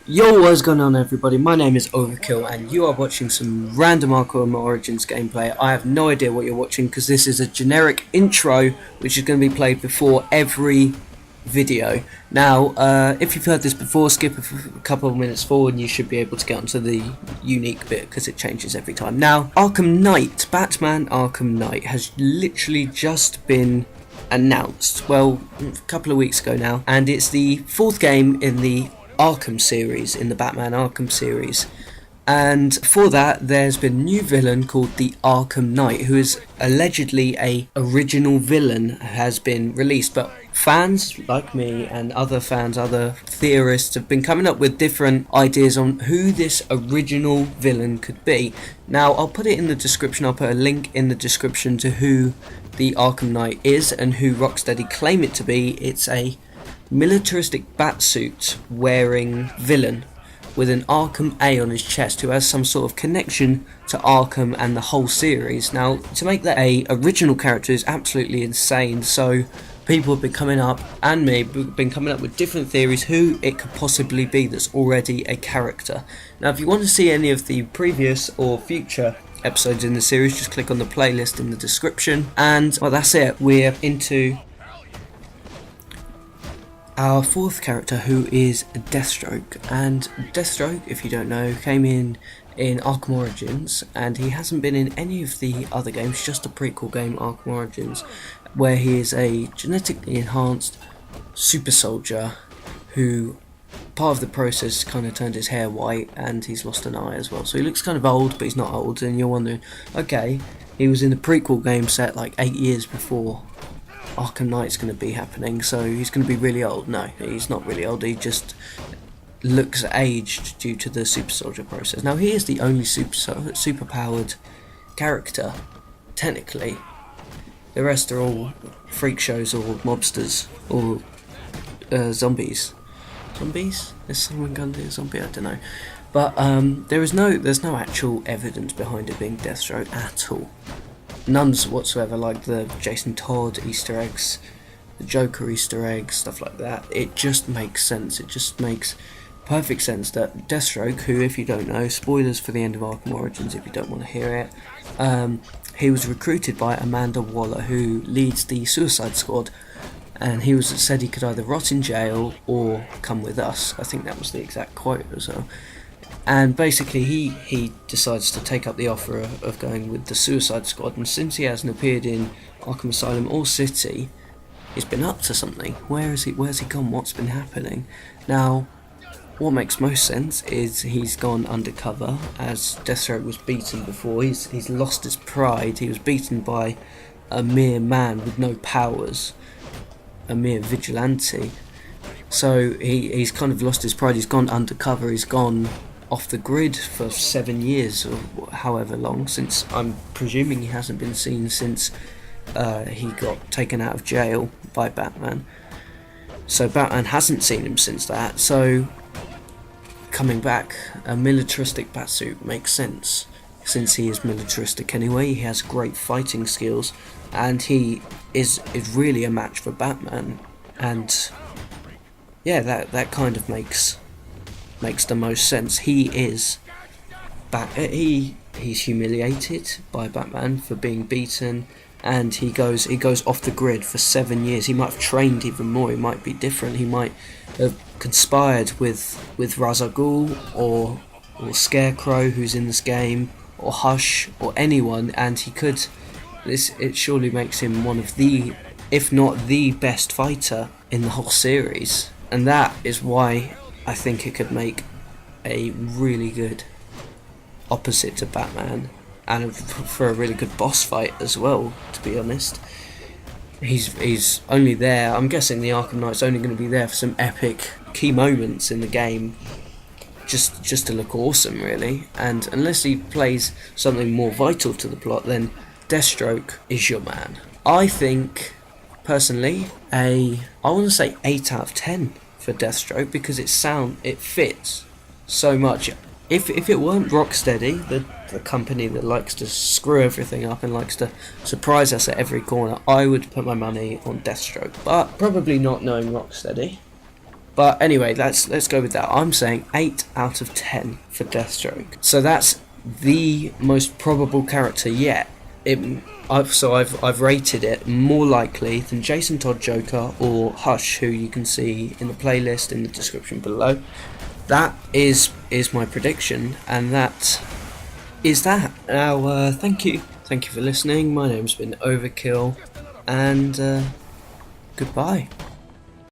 Yo, what's going on everybody? My name is Overkill and you are watching some random Arkham Origins gameplay. I have no idea what you're watching because this is a generic intro which is going to be played before every video. Now, if you've heard this before, skip a couple of minutes forward and you should be able to get onto the unique bit because it changes every time. Now, Arkham Knight, Batman Arkham Knight has literally just been announced, well, a couple of weeks ago now, and it's the fourth game in the Arkham series, in the Batman Arkham series. And for that there's been a new villain called the Arkham Knight, who is allegedly a original villain, has been released, but fans like me and other fans, other theorists have been coming up with different ideas on who this original villain could be. Now I'll put it in the description, I'll put a link in the description to who the Arkham Knight is and who Rocksteady claim it to be. It's a militaristic batsuit wearing villain with an Arkham A on his chest who has some sort of connection to Arkham and the whole series. Now, to make that a original character is absolutely insane, so people have been coming up, and me, been coming up with different theories who it could possibly be that's already a character. Now, if you want to see any of the previous or future episodes in the series, just click on the playlist in the description, and well, that's it. We're into our fourth character, who is Deathstroke. And Deathstroke, if you don't know, came in Arkham Origins, and he hasn't been in any of the other games, just a prequel game, Arkham Origins, where he is a genetically enhanced super soldier who, part of the process, kind of turned his hair white, and he's lost an eye as well. So he looks kind of old, but he's not old, and you're wondering, okay, he was in a prequel game set like 8 years before Arkham Knight's going to be happening, so he's going to be really old. No, he's not really old, he just looks aged due to the super soldier process. Now, he is the only super powered character, technically. The rest are all freak shows or mobsters or zombies. Zombies? Is someone going to be a zombie? I don't know. But there's no actual evidence behind it being Deathstroke at all. None whatsoever, like the Jason Todd Easter eggs, the Joker Easter eggs, stuff like that. It just makes sense. It just makes perfect sense that Deathstroke, who, if you don't know, spoilers for the end of Arkham Origins if you don't want to hear it, he was recruited by Amanda Waller, who leads the Suicide Squad, and he said he could either rot in jail or come with us. I think that was the exact quote as well. And basically he decides to take up the offer of going with the Suicide Squad, and since he hasn't appeared in Arkham Asylum or City, he's been up to something. Where's he gone? What's been happening? Now, what makes most sense is he's gone undercover, as Deathstroke was beaten before. He's lost his pride. He was beaten by a mere man with no powers, a mere vigilante. So he's kind of lost his pride. He's gone undercover. He's gone off the grid for 7 years or however long, since I'm presuming he hasn't been seen since he got taken out of jail by Batman. So Batman hasn't seen him since that, so coming back, a militaristic batsuit makes sense, since he is militaristic anyway. He has great fighting skills, and he is really a match for Batman, and yeah, that kind of makes the most sense. He is he's humiliated by Batman for being beaten, and he goes off the grid for 7 years. He might have trained even more. He might be different. He might have conspired with Ra's al Ghul or Scarecrow, who's in this game, or Hush, or anyone, and it surely makes him one of the, if not the best fighter in the whole series, and that is why I think it could make a really good opposite to Batman, and for a really good boss fight as well, to be honest. He's only there, I'm guessing the Arkham Knight's only going to be there for some epic key moments in the game, just to look awesome, really. And unless he plays something more vital to the plot, then Deathstroke is your man. I think, personally, I want to say 8 out of 10 for Deathstroke, because it fits so much. If it weren't Rocksteady, the company that likes to screw everything up and likes to surprise us at every corner, I would put my money on Deathstroke. But probably not knowing Rocksteady, But anyway, let's go with that. I'm saying 8 out of 10 for Deathstroke. So that's the most probable character yet. I've rated it more likely than Jason Todd Joker or Hush, who you can see in the playlist in the description below. That is my prediction, and that is that. Now, thank you for listening. My name's been Overkill, and goodbye.